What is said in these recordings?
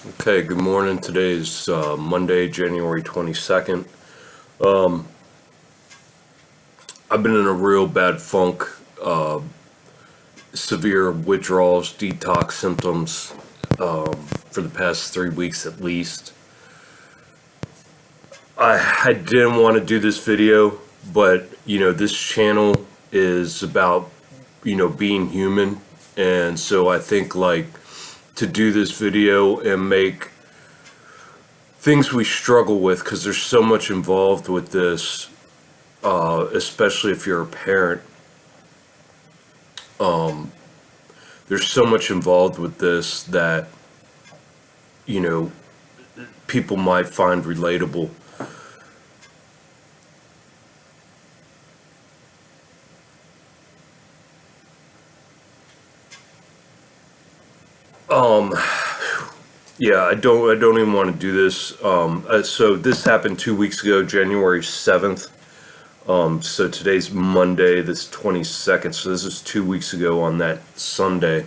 Okay, good morning. Today's Monday, January 22nd. I've been in a real bad funk, severe withdrawals, detox symptoms for the past 3 weeks at least. I didn't want to do this video, but this channel is about being human, and so I think to do this video and make things we struggle with, because there's so much involved with this, especially if you're a parent. There's so much involved with this that people might find relatable. Yeah, I don't even want to do this. So this happened 2 weeks ago, January 7th. So today's Monday, this 22nd. So this is 2 weeks ago on that Sunday.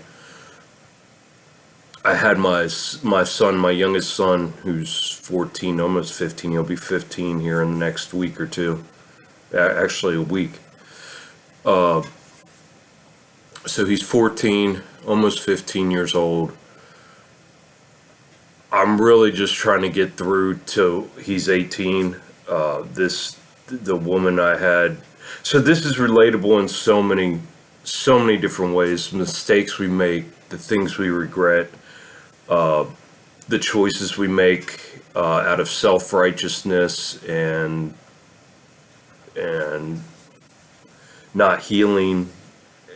I had my son, my youngest son, who's 14, almost 15. He'll be 15 here in the next week or two. Actually, a week. So he's 14, almost 15 years old. I'm really just trying to get through till he's 18. The woman I had. So this is relatable in so many different ways. Mistakes we make, the things we regret, the choices we make out of self-righteousness and not healing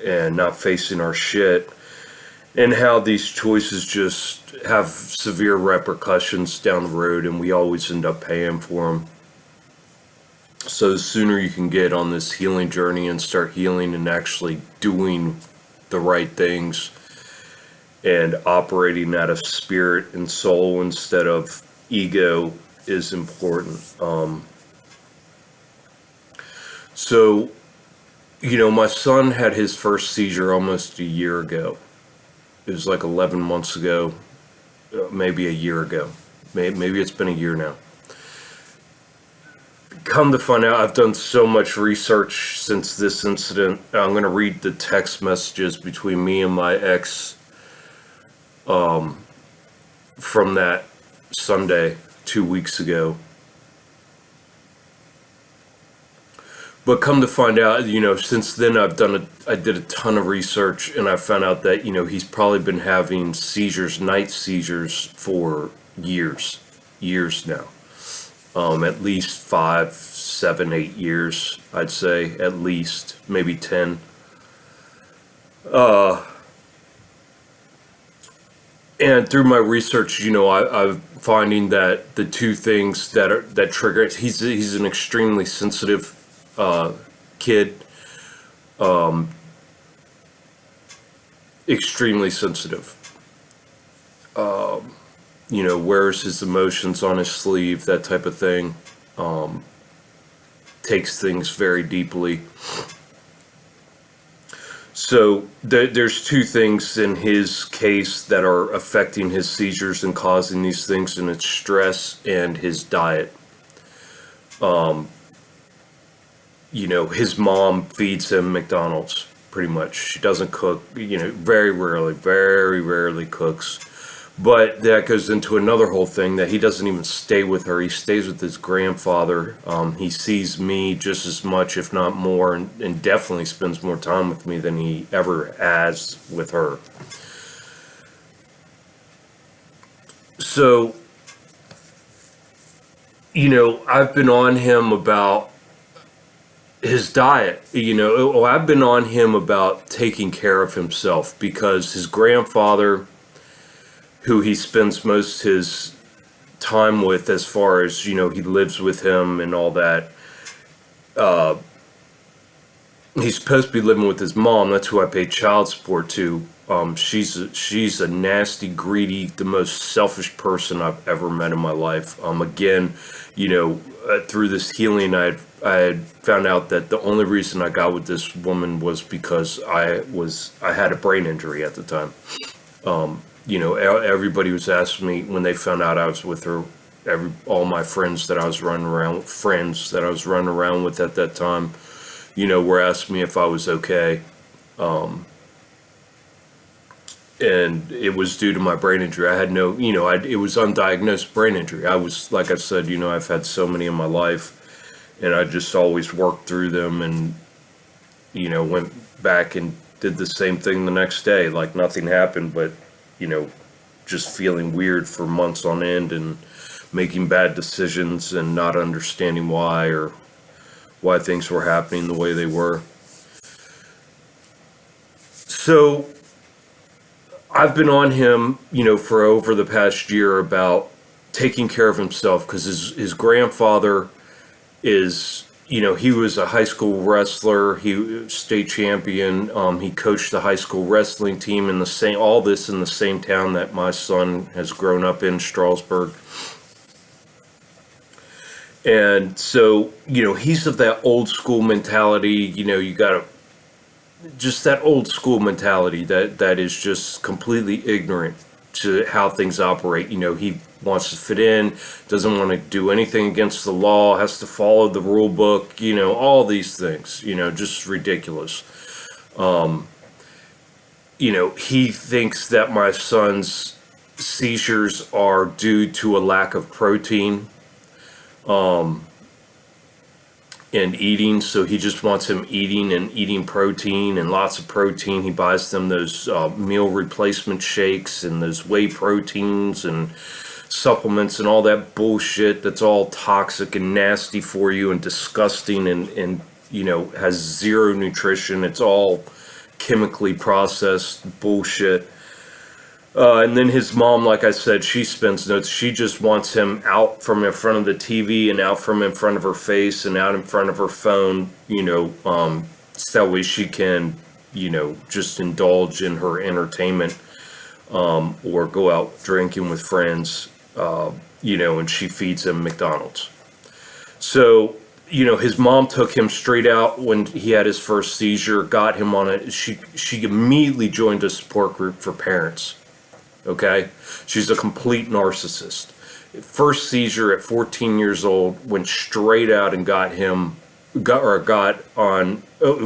and not facing our shit, and how these choices just have severe repercussions down the road, and we always end up paying for them. So the sooner you can get on this healing journey and start healing and actually doing the right things and operating out of spirit and soul instead of ego is important. So my son had his first seizure almost a year ago. It was like 11 months ago, maybe a year ago. Maybe it's been a year now. Come to find out, I've done so much research since this incident. I'm going to read the text messages between me and my ex from that Sunday 2 weeks ago. But come to find out, since then I did a ton of research, and I found out that, he's probably been having night seizures for years now. At least 5, 7, 8 years, I'd say, at least, maybe 10. And through my research, I'm finding that the two things that trigger it, he's an extremely sensitive kid, extremely sensitive. Wears his emotions on his sleeve, that type of thing. Takes things very deeply. So there's two things in his case that are affecting his seizures and causing these things, and it's stress and his diet. His mom feeds him McDonald's, pretty much. She doesn't cook, very rarely cooks. But that goes into another whole thing, that he doesn't even stay with her. He stays with his grandfather. He sees me just as much, if not more, and definitely spends more time with me than he ever has with her. So, I've been on him about his diet. I've been on him about taking care of himself, because his grandfather, who he spends most his time with, as far as, he lives with him and all that. He's supposed to be living with his mom. That's who I pay child support to. She's a nasty, greedy, the most selfish person I've ever met in my life. Again, through this healing, I had found out that the only reason I got with this woman was because I had a brain injury at the time. Everybody was asking me when they found out I was with her. All my friends that I was running around with at that time, were asking me if I was okay. And it was due to my brain injury. I had no, it was undiagnosed brain injury. I was, like I said, I've had so many in my life, and I just always worked through them, and, went back and did the same thing the next day, like nothing happened, but, just feeling weird for months on end and making bad decisions and not understanding why, or why things were happening the way they were. So I've been on him, for over the past year about taking care of himself, because his grandfather is, he was a high school wrestler. He was state champion. He coached the high school wrestling team all this in the same town that my son has grown up in, Strasburg. And so, he's of that old school mentality. You gotta, just that old school mentality that is just completely ignorant to how things operate. He wants to fit in, doesn't want to do anything against the law, has to follow the rule book, all these things, just ridiculous. He thinks that my son's seizures are due to a lack of protein and eating, so he just wants him eating protein and lots of protein. He buys them those meal replacement shakes and those whey proteins and supplements and all that bullshit that's all toxic and nasty for you and disgusting and has zero nutrition. It's all chemically processed bullshit. And then his mom, like I said, she spins notes. She just wants him out from in front of the TV and out from in front of her face and out in front of her phone, so that way she can, just indulge in her entertainment, or go out drinking with friends, and she feeds him McDonald's. So, his mom took him straight out when he had his first seizure, got him on it. She immediately joined a support group for parents. Okay, she's a complete narcissist. First seizure at 14 years old, went straight out and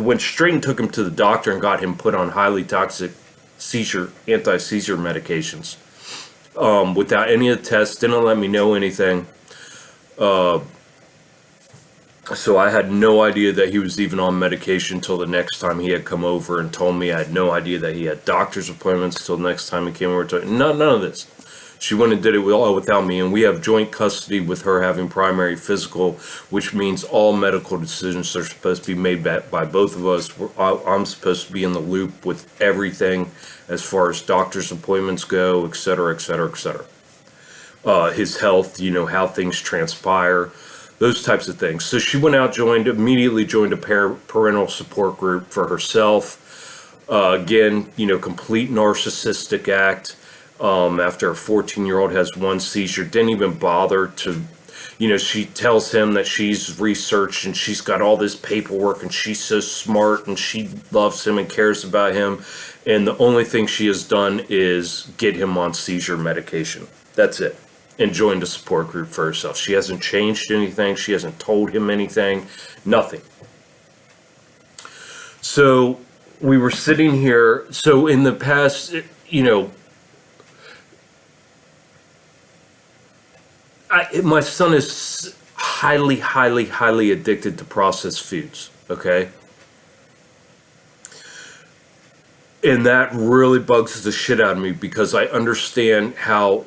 went straight and took him to the doctor and got him put on highly toxic anti-seizure medications, without any of the tests. Didn't let me know anything. So I had no idea that he was even on medication till the next time he had come over and told me. I had no idea that he had doctor's appointments till the next time he came over to none of this. She went and did it without me, and we have joint custody with her having primary physical, which means all medical decisions are supposed to be made by both of us. I'm supposed to be in the loop with everything as far as doctor's appointments go, et cetera, et cetera, et cetera. His health, how things transpire, those types of things. So she went out, immediately joined a parental support group for herself. Again, complete narcissistic act. After a 14-year-old has one seizure, didn't even bother to, she tells him that she's researched and she's got all this paperwork and she's so smart and she loves him and cares about him. And the only thing she has done is get him on seizure medication. That's it. And joined a support group for herself. She hasn't changed anything. She hasn't told him anything. Nothing. So we were sitting here. So in the past, my son is highly, highly, highly addicted to processed foods. Okay. And that really bugs the shit out of me because I understand how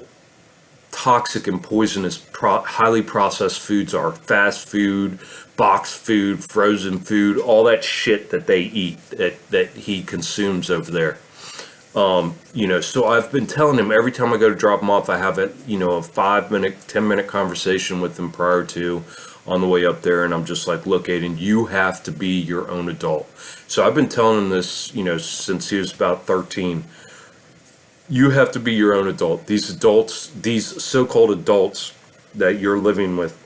toxic and poisonous highly processed foods are. Fast food, boxed food, frozen food, all that shit that they eat, that he consumes over there. So I've been telling him every time I go to drop him off, I have a 5-minute, 10-minute conversation with him prior to on the way up there. And I'm just like, look, Aiden, you have to be your own adult. So I've been telling him this, since he was about 13. You have to be your own adult. These so-called adults that you're living with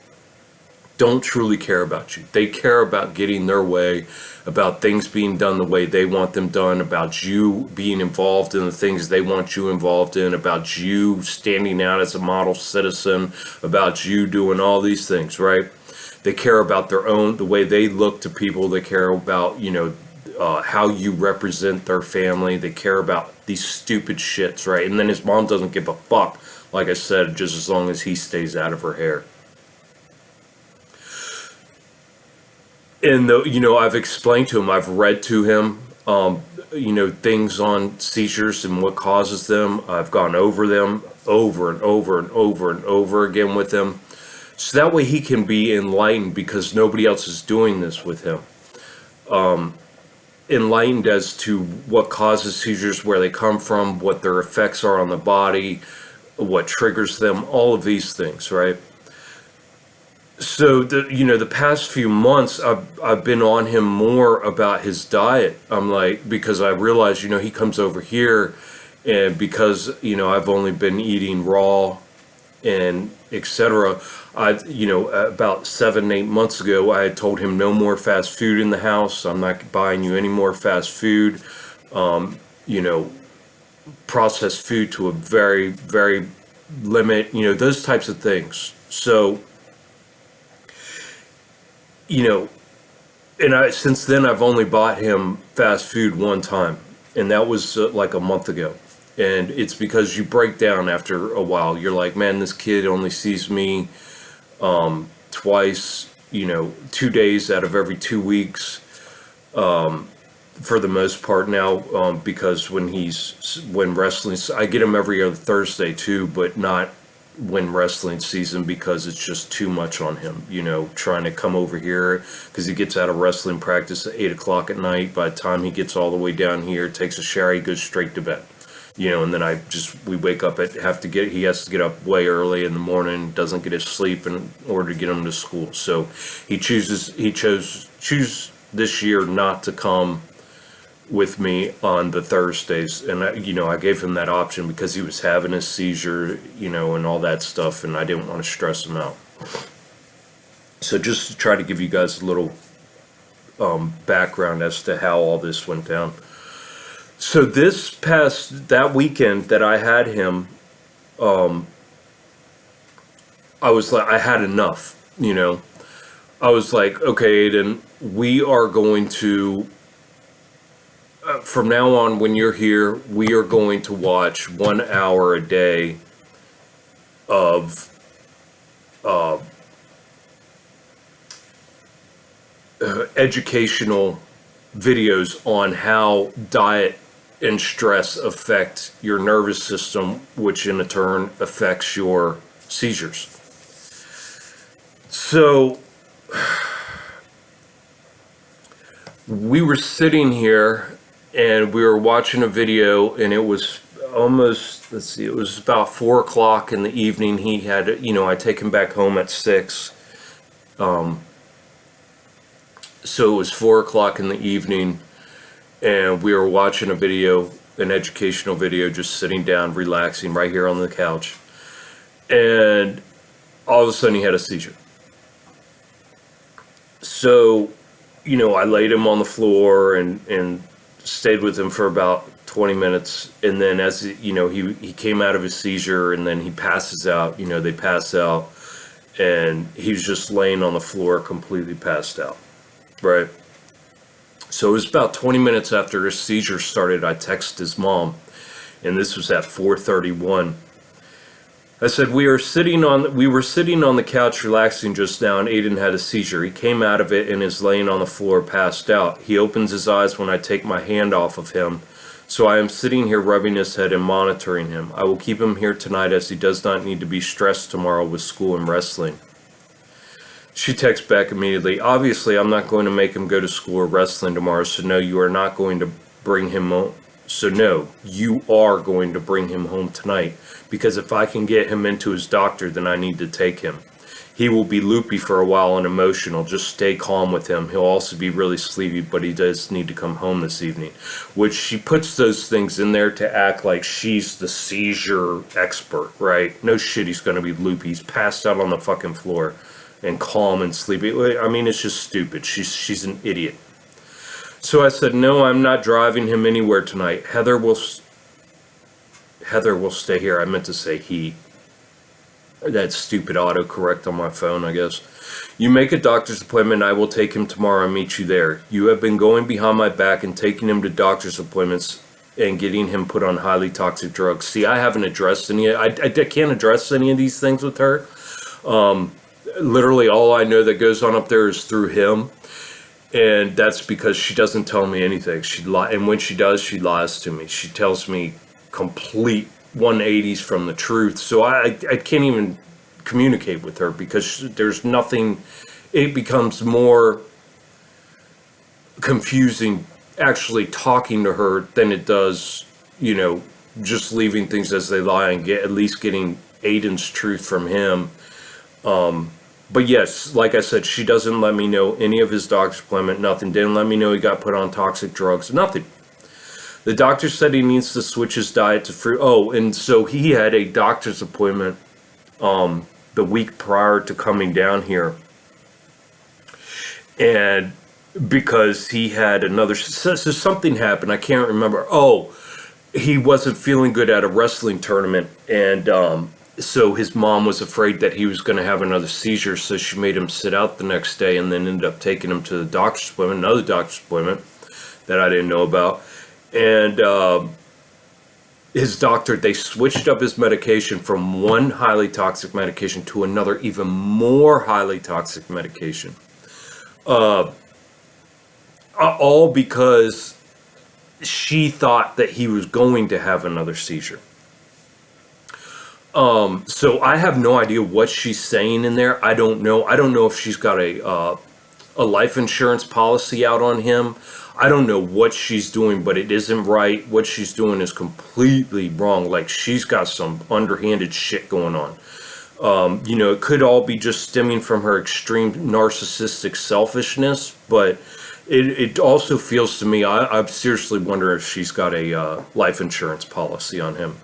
don't truly care about you. They care about getting their way, about things being done the way they want them done, about you being involved in the things they want you involved in, about you standing out as a model citizen, about you doing all these things, right? They care about the way they look to people. They care about, how you represent their family. They care about these stupid shits, right? And then his mom doesn't give a fuck, like I said, just as long as he stays out of her hair. And I've explained to him, I've read to him, things on seizures and what causes them. I've gone over them over and over and over and over again with him. So that way he can be enlightened, because nobody else is doing this with him. Enlightened as to what causes seizures, where they come from, what their effects are on the body, what triggers them, all of these things, right? So the past few months I've been on him more about his diet. I'm like, because I realized, he comes over here, and because I've only been eating raw and etc. About 7-8 months ago, I had told him no more fast food in the house. I'm not buying you any more fast food. Processed food to a very, very limit. Those types of things. So, and since then I've only bought him fast food one time, and that was like a month ago. And it's because you break down after a while. You're like, man, this kid only sees me twice, 2 days out of every 2 weeks, for the most part now, because when wrestling, I get him every other Thursday too, but not when wrestling season, because it's just too much on him, trying to come over here, because he gets out of wrestling practice at 8 o'clock at night. By the time he gets all the way down here, takes a shower, he goes straight to bed. And then we wake up he has to get up way early in the morning, doesn't get his sleep in order to get him to school. So he chose this year not to come with me on the Thursdays. And I gave him that option because he was having a seizure, and all that stuff, and I didn't want to stress him out. So just to try to give you guys a little background as to how all this went down. So that weekend that I had him, I was like, I had enough, I was like, okay, Aiden, we are going to, from now on, when you're here, we are going to watch 1 hour a day of educational videos on how diet and stress affect your nervous system, which in turn affects your seizures. So we were sitting here and we were watching a video, and it was almost, it was about 4 o'clock in the evening. He had, I take him back home at 6. So it was 4 o'clock in the evening, and we were watching an educational video, just sitting down, relaxing right here on the couch. And all of a sudden he had a seizure. So, I laid him on the floor and stayed with him for about 20 minutes. And then as he came out of his seizure, and then he passes out, they pass out, and he's just laying on the floor completely passed out. Right. So it was about 20 minutes after his seizure started, I texted his mom, and this was at 4:31. I said, we were sitting on the couch relaxing just now, and Aiden had a seizure. He came out of it and is laying on the floor passed out. He opens his eyes when I take my hand off of him. So I am sitting here rubbing his head and monitoring him. I will keep him here tonight, as he does not need to be stressed tomorrow with school and wrestling. She texts back immediately, obviously I'm not going to make him go to school or wrestling tomorrow, so no, you are not going to bring him home. So no, you are going to bring him home tonight, because if I can get him into his doctor, then I need to take him. He will be loopy for a while and emotional. Just stay calm with him. He'll also be really sleepy, but he does need to come home this evening. Which she puts those things in there to act like she's the seizure expert, right? No shit, he's going to be loopy. He's passed out on the fucking floor. and calm and sleepy. I mean, it's just stupid. She's an idiot. So I said, no, I'm not driving him anywhere tonight. Heather will stay here. I meant to say he. That stupid autocorrect on my phone, I guess. You make a doctor's appointment, I will take him tomorrow and meet you there. You have been going behind my back and taking him to doctor's appointments and getting him put on highly toxic drugs. See, I haven't addressed any. I can't address any of these things with her. Literally, all I know that goes on up there is through him, and that's because she doesn't tell me anything. And when she does, she lies to me. She tells me complete 180s from the truth. So I can't even communicate with her because there's nothing. It becomes more confusing actually talking to her than it does, just leaving things as they lie and at least getting Aiden's truth from him. But yes, like I said, she doesn't let me know any of his doctor's appointment, nothing. Didn't let me know he got put on toxic drugs, nothing. The doctor said he needs to switch his diet to fruit. Oh, and so he had a doctor's appointment the week prior to coming down here. And because he had so something happened, I can't remember. Oh, he wasn't feeling good at a wrestling tournament, and so his mom was afraid that he was going to have another seizure, so she made him sit out the next day, and then ended up taking him to the doctor's appointment, another doctor's appointment that I didn't know about. And his doctor, they switched up his medication from one highly toxic medication to another even more highly toxic medication. All because she thought that he was going to have another seizure. So I have no idea what she's saying in there. I don't know. I don't know if she's got a life insurance policy out on him. I don't know what she's doing, but it isn't right. What she's doing is completely wrong. Like, she's got some underhanded shit going on. It could all be just stemming from her extreme narcissistic selfishness, but it also feels to me, I seriously wonder if she's got a life insurance policy on him.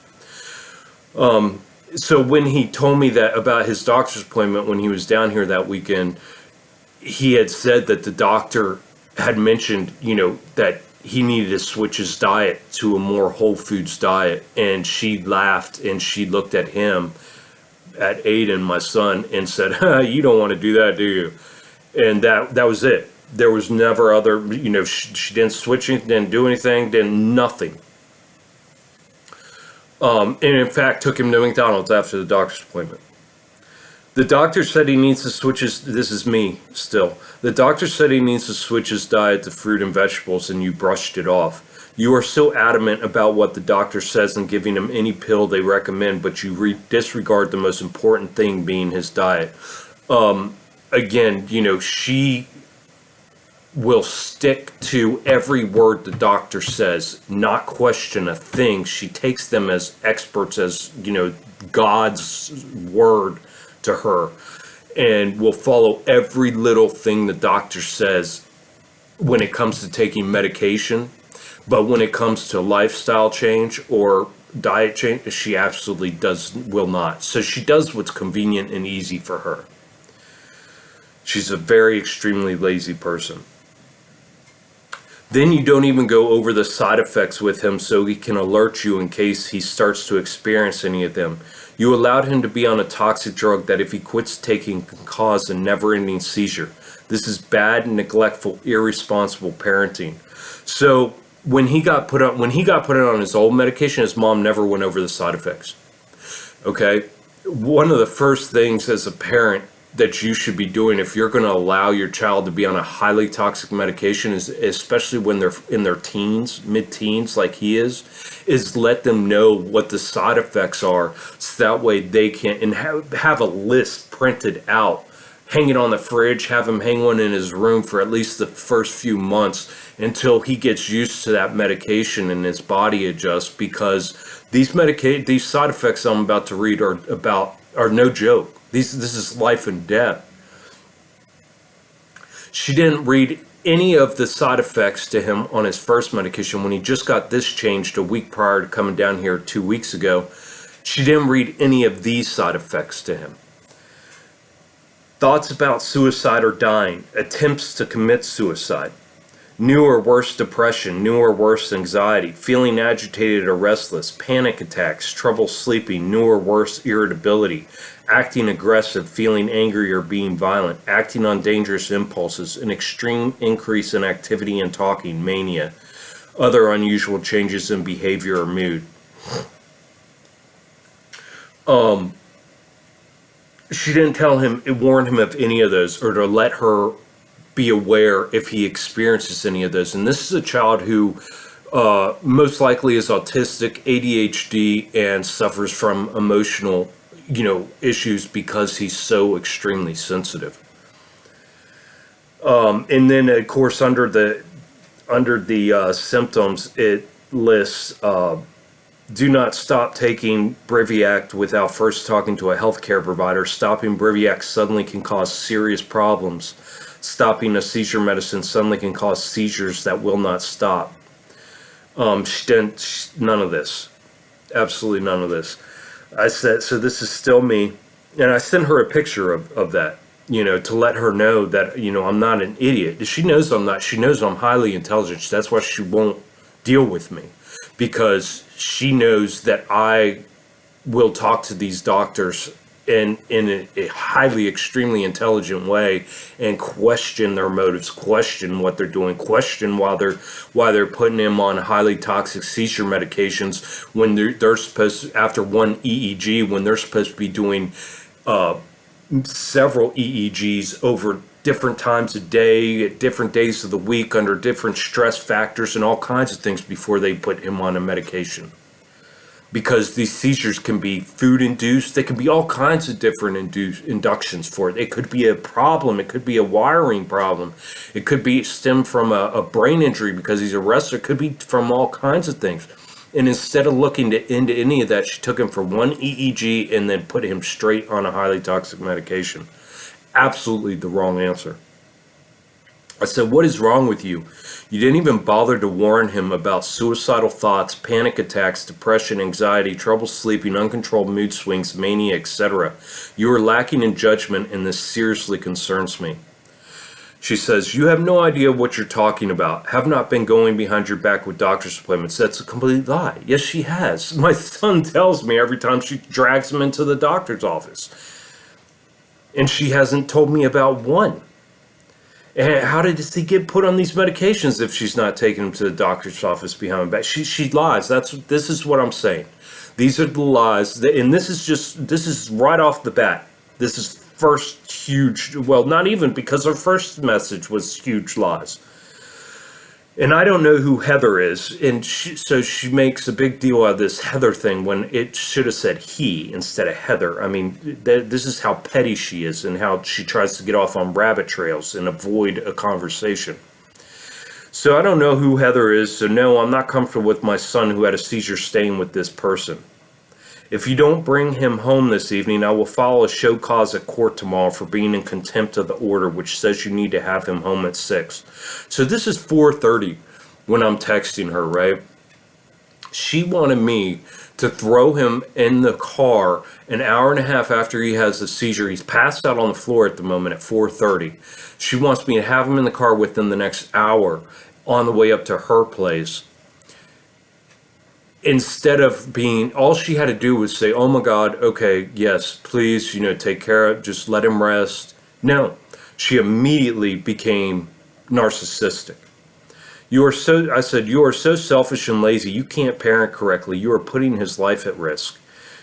So when he told me that about his doctor's appointment when he was down here that weekend, he had said that the doctor had mentioned, that he needed to switch his diet to a more whole foods diet. And she laughed and she looked at him, at Aiden, my son, and said, you don't want to do that, do you? And that was it. There was never other, she didn't switch anything, didn't do anything, did nothing. And in fact, took him to McDonald's after the doctor's appointment. The doctor said he needs to switch this is me still. The doctor said he needs to switch his diet to fruit and vegetables, and you brushed it off. You are so adamant about what the doctor says and giving him any pill they recommend, but you disregard the most important thing being his diet. Again, she will stick to every word the doctor says, not question a thing. She takes them as experts, as, God's word to her, and will follow every little thing the doctor says when it comes to taking medication. But when it comes to lifestyle change or diet change, she absolutely will not. So she does what's convenient and easy for her. She's a very extremely lazy person. Then you don't even go over the side effects with him so he can alert you in case he starts to experience any of them. You allowed him to be on a toxic drug that if he quits taking can cause a never-ending seizure. This is bad, neglectful, irresponsible parenting. So when he got put on his old medication, his mom never went over the side effects. Okay? One of the first things as a parent that you should be doing if you're going to allow your child to be on a highly toxic medication, is especially when they're in their teens, mid-teens like he is let them know what the side effects are, so that way they can, and have a list printed out, hang it on the fridge, have him hang one in his room for at least the first few months until he gets used to that medication and his body adjusts, because these side effects I'm about to read are no joke. This is life and death. She didn't read any of the side effects to him on his first medication when he just got this changed a week prior to coming down here 2 weeks ago. She didn't read any of these side effects to him. Thoughts about suicide or dying, attempts to commit suicide, new or worse depression, new or worse anxiety, feeling agitated or restless, panic attacks, trouble sleeping, new or worse irritability, acting aggressive, feeling angry or being violent, acting on dangerous impulses, an extreme increase in activity and talking, mania, other unusual changes in behavior or mood. She didn't tell him, warn him of any of those, or to let her be aware if he experiences any of those. And this is a child who most likely is autistic, ADHD, and suffers from emotional, issues because he's so extremely sensitive. And then, of course, under the symptoms, it lists do not stop taking Briviact without first talking to a healthcare provider. Stopping Briviact suddenly can cause serious problems. Stopping a seizure medicine suddenly can cause seizures that will not stop. None of this. Absolutely none of this. I said, so this is still me. And I sent her a picture of that, to let her know that, I'm not an idiot. She knows I'm not. She knows I'm highly intelligent. That's why she won't deal with me. Because she knows that I will talk to these doctors in a highly, extremely intelligent way and question their motives, question what they're doing, question why they're putting him on highly toxic seizure medications when they're supposed, after one EEG, when they're supposed to be doing several EEGs over different times a day, at different days of the week, under different stress factors and all kinds of things before they put him on a medication. Because these seizures can be food induced, they can be all kinds of different inductions for it. It could be a problem, it could be a wiring problem, it could be stem from a brain injury because he's a wrestler, it could be from all kinds of things. And instead of looking into any of that, she took him for one EEG and then put him straight on a highly toxic medication. Absolutely the wrong answer. I said, what is wrong with you? You didn't even bother to warn him about suicidal thoughts, panic attacks, depression, anxiety, trouble sleeping, uncontrolled mood swings, mania, etc. You are lacking in judgment, and this seriously concerns me. She says, you have no idea what you're talking about. Have not been going behind your back with doctor's appointments. That's a complete lie. Yes, she has. My son tells me every time she drags him into the doctor's office. And she hasn't told me about one. And how did he get put on these medications if she's not taking him to the doctor's office behind my back? She lies. This is what I'm saying. These are the lies. And this is right off the bat. This is first huge, well, not even, because her first message was huge lies. And I don't know who Heather is, and so she makes a big deal out of this Heather thing when it should have said he instead of Heather. I mean, this is how petty she is and how she tries to get off on rabbit trails and avoid a conversation. So I don't know who Heather is, so no, I'm not comfortable with my son who had a seizure staying with this person. If you don't bring him home this evening, I will file a show cause at court tomorrow for being in contempt of the order, which says you need to have him home at 6. So this is 4:30 when I'm texting her, right? She wanted me to throw him in the car an hour and a half after he has a seizure. He's passed out on the floor at the moment at 4:30. She wants me to have him in the car within the next hour on the way up to her place. Instead of being, all she had to do was say, oh my God, okay, yes, please, take care of, just let him rest. No, she immediately became narcissistic. I said, you are so selfish and lazy, you can't parent correctly, you are putting his life at risk.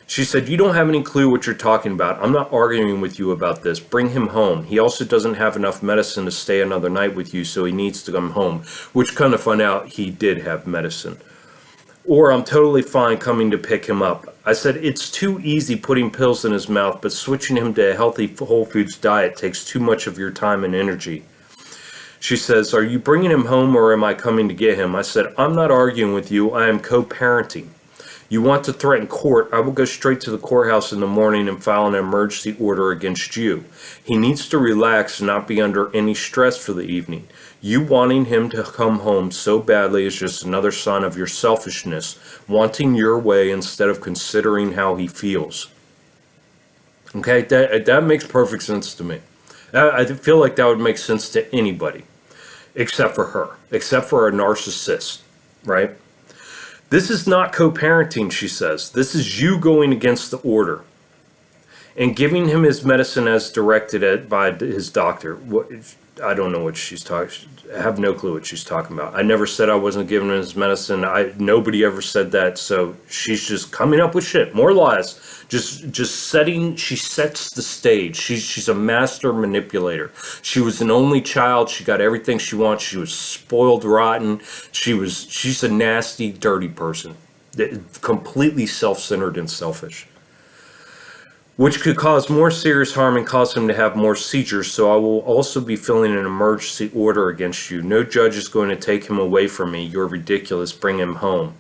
She said, you don't have any clue what you're talking about. I'm not arguing with you about this. Bring him home. He also doesn't have enough medicine to stay another night with you, so he needs to come home, which kind of find out he did have medicine. Or I'm totally fine coming to pick him up. I said, it's too easy putting pills in his mouth, but switching him to a healthy whole foods diet takes too much of your time and energy. She says, are you bringing him home or am I coming to get him? I said, I'm not arguing with you. I am co-parenting. You want to threaten court? I will go straight to the courthouse in the morning and file an emergency order against you. He needs to relax and not be under any stress for the evening. You wanting him to come home so badly is just another sign of your selfishness, wanting your way instead of considering how he feels. Okay, that makes perfect sense to me. I feel like that would make sense to anybody except for her, except for a narcissist, right? This is not co-parenting, she says. This is you going against the order and giving him his medicine as directed by his doctor. I don't know what she's talking. I have no clue what she's talking about. I never said I wasn't giving him his medicine. Nobody ever said that. So she's just coming up with shit, more lies. Just setting. She sets the stage. She's a master manipulator. She was an only child. She got everything she wants. She was spoiled rotten. She's a nasty, dirty person, completely self-centered and selfish, which could cause more serious harm and cause him to have more seizures. So I will also be filing an emergency order against you. No judge is going to take him away from me. You're ridiculous. Bring him home.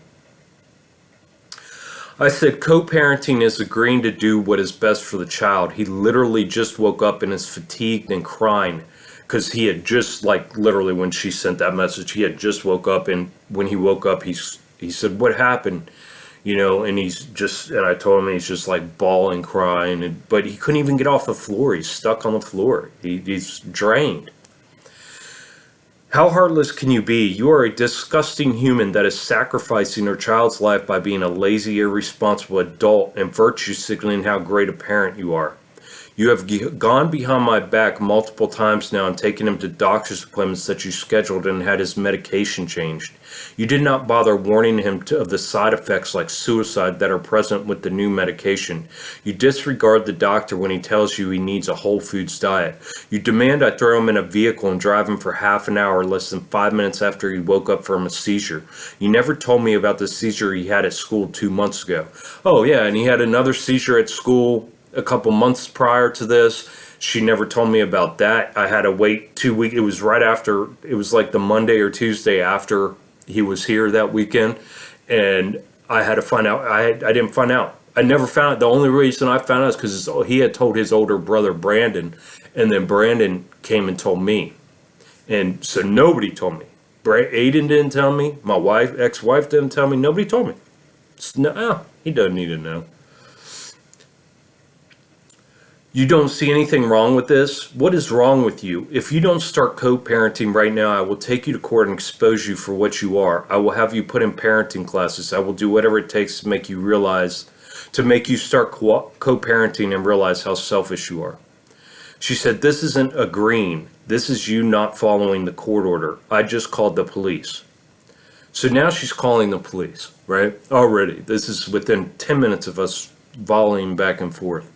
I said co-parenting is agreeing to do what is best for the child. He literally just woke up and is fatigued and crying because he had just, like, literally when she sent that message, he had just woke up, and when he woke up, he said, "What happened?" You know, and I told him he's just like bawling, crying, but he couldn't even get off the floor. He's stuck on the floor. He's drained. How heartless can you be? You are a disgusting human that is sacrificing her child's life by being a lazy, irresponsible adult and virtue signaling how great a parent you are. You have gone behind my back multiple times now and taken him to doctor's appointments that you scheduled and had his medication changed. You did not bother warning him of the side effects like suicide that are present with the new medication. You disregard the doctor when he tells you he needs a whole foods diet. You demand I throw him in a vehicle and drive him for half an hour less than 5 minutes after he woke up from a seizure. You never told me about the seizure he had at school 2 months ago. Oh yeah, and he had another seizure at school a couple months prior to this. She never told me about that. I had to wait 2 weeks. It was right after, it was like the Monday or Tuesday after he was here that weekend, and I had to find out. I didn't find out. I never found out. The only reason I found out is because he had told his older brother Brandon, and then Brandon came and told me, and so nobody told me. Aiden didn't tell me. My ex-wife didn't tell me. Nobody told me. He doesn't need to know. You don't see anything wrong with this? What is wrong with you? If you don't start co-parenting right now, I will take you to court and expose you for what you are. I will have you put in parenting classes. I will do whatever it takes to make you start co-parenting and realize how selfish you are. She said, this isn't agreeing. This is you not following the court order. I just called the police. So now she's calling the police, right? Already. This is within 10 minutes of us volleying back and forth.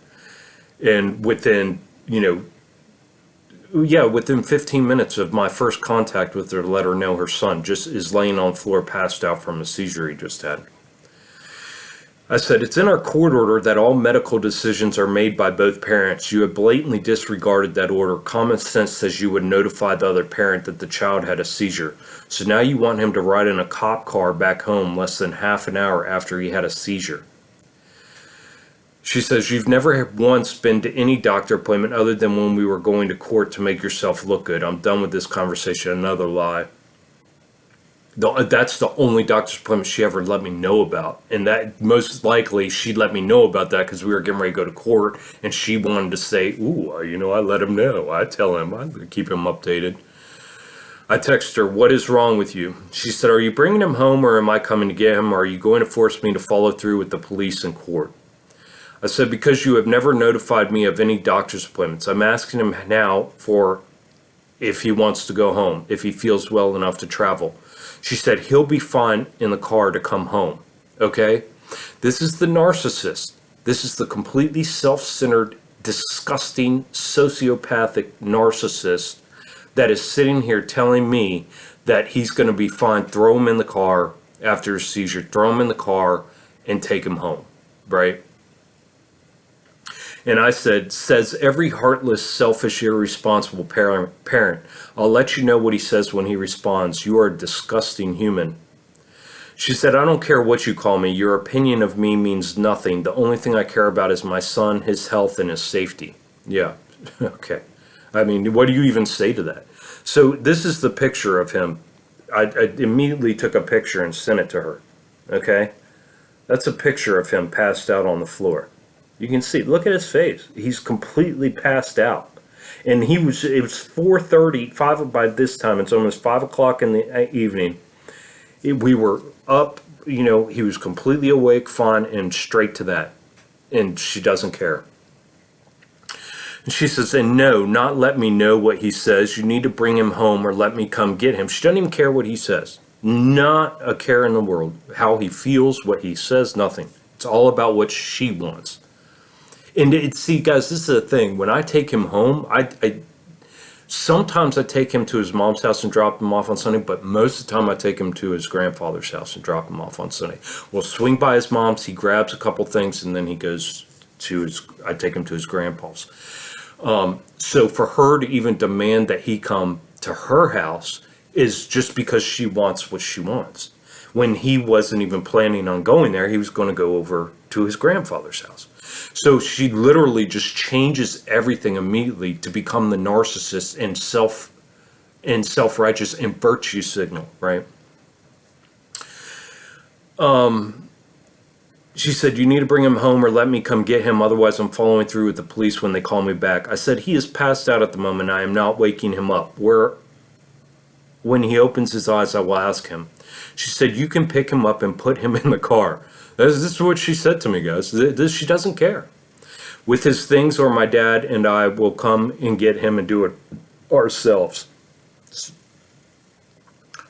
And within 15 minutes of my first contact with her to let her know her son just is laying on the floor passed out from a seizure he just had. I said, it's in our court order that all medical decisions are made by both parents. You have blatantly disregarded that order. Common sense says you would notify the other parent that the child had a seizure. So now you want him to ride in a cop car back home less than half an hour after he had a seizure. She says, you've never once been to any doctor appointment other than when we were going to court to make yourself look good. I'm done with this conversation. Another lie. That's the only doctor's appointment she ever let me know about. And that most likely she'd let me know about that because we were getting ready to go to court. And she wanted to say, I let him know. I tell him. I keep him updated. I text her, what is wrong with you? She said, are you bringing him home or am I coming to get him? Or are you going to force me to follow through with the police and court? I said, because you have never notified me of any doctor's appointments. I'm asking him now for if he wants to go home, if he feels well enough to travel. She said, he'll be fine in the car to come home. Okay? This is the narcissist. This is the completely self-centered, disgusting, sociopathic narcissist that is sitting here telling me that he's going to be fine. Throw him in the car after a seizure. Throw him in the car and take him home. Right? And I said, says every heartless, selfish, irresponsible parent. I'll let you know what he says when he responds. You are a disgusting human. She said, I don't care what you call me. Your opinion of me means nothing. The only thing I care about is my son, his health, and his safety. Yeah, okay. I mean, what do you even say to that? So this is the picture of him. I immediately took a picture and sent it to her. Okay? That's a picture of him passed out on the floor. You can see, look at his face. He's completely passed out. And it was 4:30, 5 by this time. It's almost 5 o'clock in the evening. We were up, he was completely awake, fine, and straight to that. And she doesn't care. And she says, and no, not let me know what he says. You need to bring him home or let me come get him. She doesn't even care what he says. Not a care in the world. How he feels, what he says, nothing. It's all about what she wants. And see, guys, this is the thing. When I take him home, sometimes I take him to his mom's house and drop him off on Sunday, but most of the time I take him to his grandfather's house and drop him off on Sunday. We'll swing by his mom's, he grabs a couple things, and then he goes I take him to his grandpa's. So for her to even demand that he come to her house is just because she wants what she wants. When he wasn't even planning on going there, he was going to go over to his grandfather's house. So she literally just changes everything immediately to become the narcissist and self-righteous and virtue signal, right? She said, you need to bring him home or let me come get him. Otherwise, I'm following through with the police when they call me back. I said, he is passed out at the moment. I am not waking him up. When he opens his eyes, I will ask him. She said, you can pick him up and put him in the car. This is what she said to me, guys. She doesn't care. With his things, or my dad and I will come and get him and do it ourselves.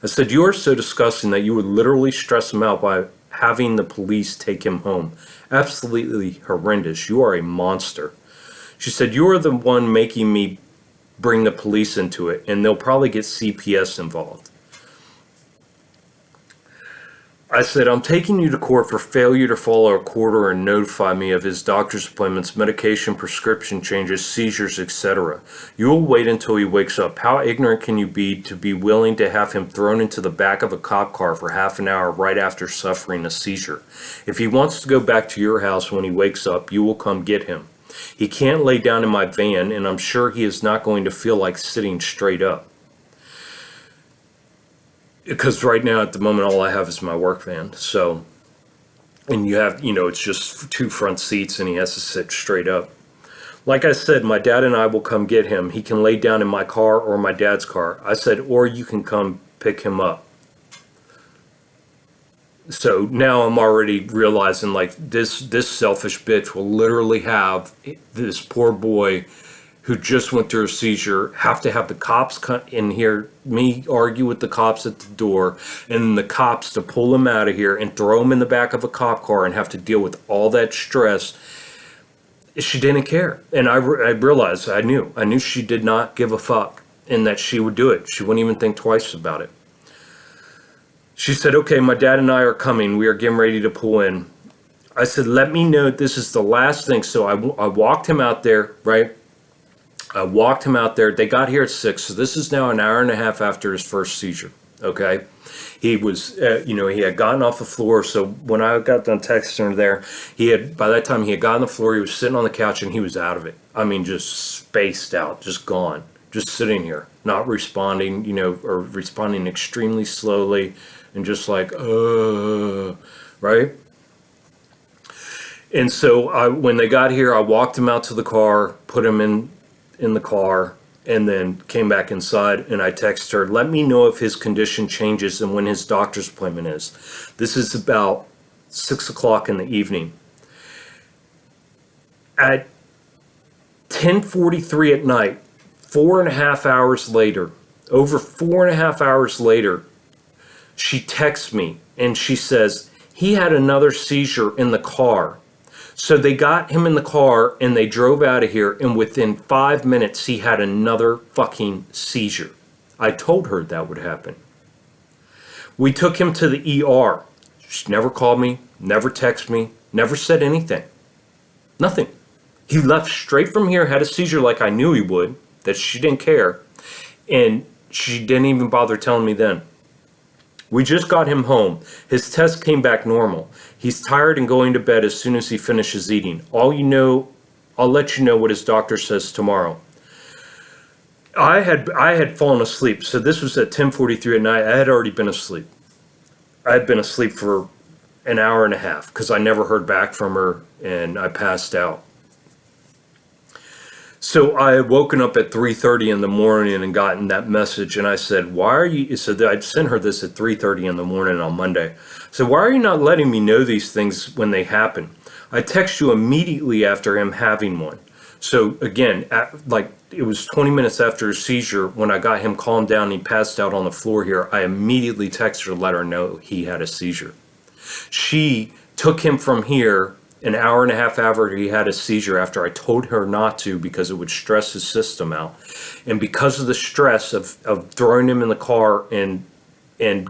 I said, you are so disgusting that you would literally stress him out by having the police take him home. Absolutely horrendous. You are a monster. She said, you are the one making me bring the police into it, and they'll probably get CPS involved. I said, I'm taking you to court for failure to follow a court order and notify me of his doctor's appointments, medication, prescription changes, seizures, etc. You will wait until he wakes up. How ignorant can you be to be willing to have him thrown into the back of a cop car for half an hour right after suffering a seizure? If he wants to go back to your house when he wakes up, you will come get him. He can't lay down in my van, and I'm sure he is not going to feel like sitting straight up. Because right now, at the moment, all I have is my work van. So, and you have, it's just 2 front seats and he has to sit straight up. Like I said, my dad and I will come get him. He can lay down in my car or my dad's car. I said, or you can come pick him up. So now I'm already realizing, like, this selfish bitch will literally have this poor boy who just went through a seizure have to have the cops come in here, me argue with the cops at the door, and then the cops to pull him out of here and throw him in the back of a cop car and have to deal with all that stress. She didn't care. And I realized, I knew she did not give a fuck and that she would do it. She wouldn't even think twice about it. She said, okay, my dad and I are coming. We are getting ready to pull in. I said, let me know this is the last thing. So I walked him out there, right? I walked him out there. They got here at 6, so this is now an hour and a half after his first seizure, okay? He was, he had gotten off the floor, so when I got done texting her there, by that time he had gotten on the floor, he was sitting on the couch, and he was out of it. I mean, just spaced out, just gone, just sitting here, not responding, or responding extremely slowly, and just like, right? And so when they got here, I walked him out to the car, put him in the car, and then came back inside, and I texted her, let me know if his condition changes and when his doctor's appointment is. This is about 6 o'clock in the evening. At 10:43 at night, 4.5 hours later, over 4.5 hours later, she texts me and she says, he had another seizure in the car. So they got him in the car and they drove out of here, and within 5 minutes he had another fucking seizure. I told her that would happen. We took him to the ER. She never called me, never texted me, never said anything. Nothing. He left straight from here, had a seizure like I knew he would, that she didn't care, and she didn't even bother telling me then. We just got him home. His test came back normal. He's tired and going to bed as soon as he finishes eating. I'll let you know what his doctor says tomorrow. I had fallen asleep. So this was at 10:43 at night. I had already been asleep. I had been asleep for an hour and a half because I never heard back from her and I passed out. So I had woken up at 3:30 in the morning and gotten that message, and I said, "Why are you?" So I'd sent her this at 3:30 in the morning on Monday. So why are you not letting me know these things when they happen? I text you immediately after him having one. So again, like it was 20 minutes after his seizure when I got him calmed down. He passed out on the floor here. I immediately texted her to let her know he had a seizure. She took him from here an hour and a half after he had a seizure, after I told her not to because it would stress his system out. And because of the stress of throwing him in the car, and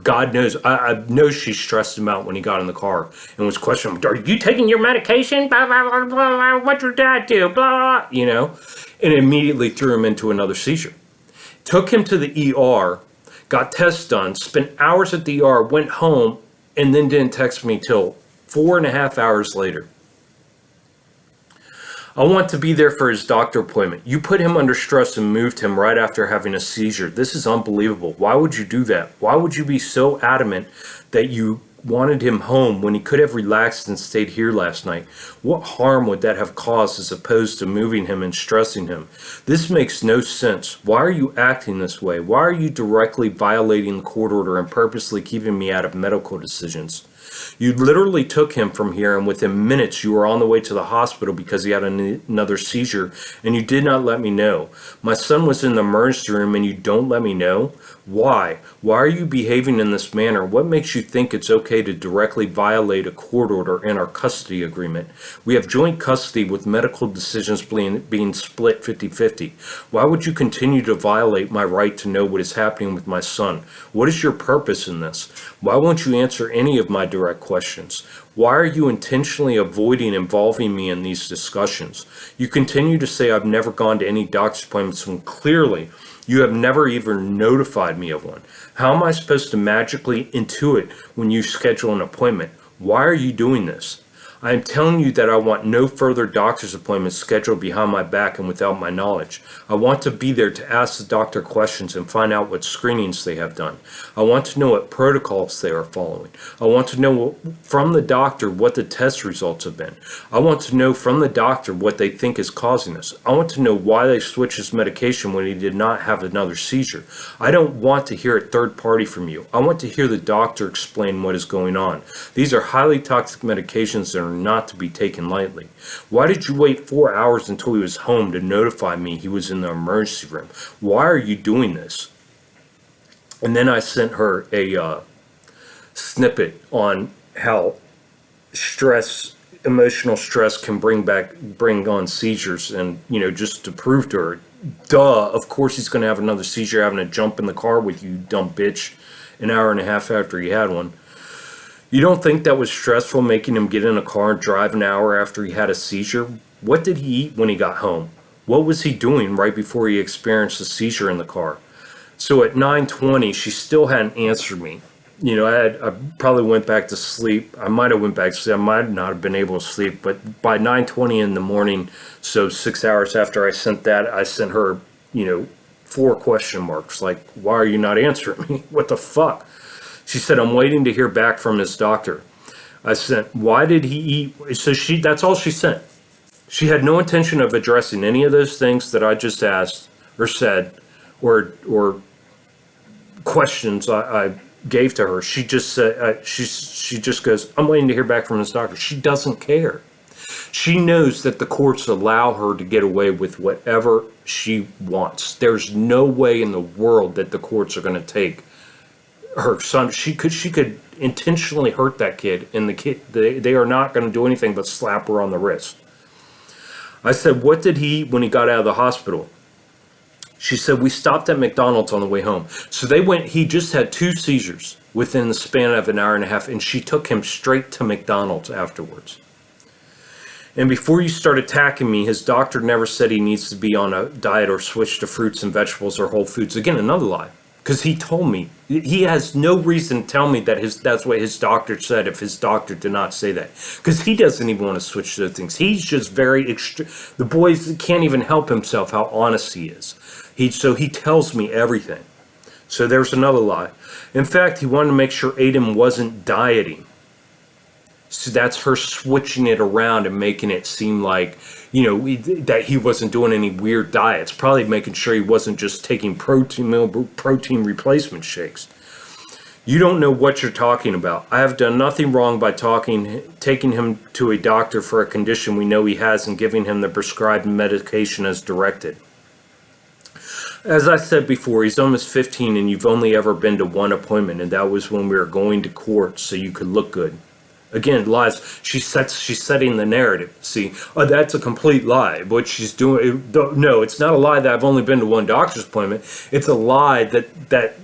God knows, I know she stressed him out when he got in the car and was questioning, "Are you taking your medication? Blah, blah, blah, blah, blah. What'd your dad do? Blah," and immediately threw him into another seizure. Took him to the ER, got tests done, spent hours at the ER, went home, and then didn't text me till 4.5 hours later. I want to be there for his doctor appointment. You put him under stress and moved him right after having a seizure. This is unbelievable. Why would you do that? Why would you be so adamant that you wanted him home when he could have relaxed and stayed here last night? What harm would that have caused as opposed to moving him and stressing him? This makes no sense. Why are you acting this way? Why are you directly violating the court order and purposely keeping me out of medical decisions? You literally took him from here, and within minutes you were on the way to the hospital because he had another seizure, and you did not let me know. My son was in the emergency room, and you don't let me know? Why? Why are you behaving in this manner? What makes you think it's okay to directly violate a court order and our custody agreement? We have joint custody with medical decisions being split 50-50. Why would you continue to violate my right to know what is happening with my son? What is your purpose in this? Why won't you answer any of my direct questions? Why are you intentionally avoiding involving me in these discussions? You continue to say I've never gone to any doctor's appointments when clearly you have never even notified me of one. How am I supposed to magically intuit when you schedule an appointment? Why are you doing this? I am telling you that I want no further doctor's appointments scheduled behind my back and without my knowledge. I want to be there to ask the doctor questions and find out what screenings they have done. I want to know what protocols they are following. I want to know from the doctor what the test results have been. I want to know from the doctor what they think is causing this. I want to know why they switched his medication when he did not have another seizure. I don't want to hear a third party from you. I want to hear the doctor explain what is going on. These are highly toxic medications that are not to be taken lightly. Why did you wait 4 hours until he was home to notify me he was in the emergency room? Why are you doing this? And then I sent her a snippet on how emotional stress can bring on seizures, and just to prove to her, duh, of course he's going to have another seizure having to jump in the car with you, dumb bitch, an hour and a half after he had one. You don't think that was stressful, making him get in a car and drive an hour after he had a seizure? What did he eat when he got home? What was he doing right before he experienced a seizure in the car? So at 9:20, she still hadn't answered me. I probably went back to sleep. I might have went back to sleep. I might not have been able to sleep. But by 9:20 in the morning, so 6 hours after I sent that, I sent her, 4 question marks. Like, why are you not answering me? What the fuck? She said, I'm waiting to hear back from his doctor. I sent, why did he eat? So that's all she sent. She had no intention of addressing any of those things that I just asked or said or questions I gave to her. She just said, she just goes, I'm waiting to hear back from his doctor. She doesn't care. She knows that the courts allow her to get away with whatever she wants. There's no way in the world that the courts are going to take her son. She could intentionally hurt that kid, and the kid, they are not going to do anything but slap her on the wrist. I said, what did he eat when he got out of the hospital? She said, we stopped at McDonald's on the way home. So he just had 2 seizures within the span of an hour and a half, and she took him straight to McDonald's afterwards. And before you start attacking me, his doctor never said he needs to be on a diet or switch to fruits and vegetables or whole foods. Again, another lie. Because he told me, he has no reason to tell me that that's what his doctor said if his doctor did not say that. Because he doesn't even want to switch to things. He's just the boys can't even help himself how honest he is. So he tells me everything. So there's another lie. In fact, he wanted to make sure Aiden wasn't dieting. So that's her switching it around and making it seem like, you know, that he wasn't doing any weird diets. Probably making sure he wasn't just taking protein replacement shakes. You don't know what you're talking about. I have done nothing wrong by taking him to a doctor for a condition we know he has and giving him the prescribed medication as directed. As I said before, he's almost 15 and you've only ever been to one appointment, and that was when we were going to court so you could look good. Again, lies. She's setting the narrative. See, that's a complete lie. What she's doing, no, it's not a lie that I've only been to one doctor's appointment. It's a lie that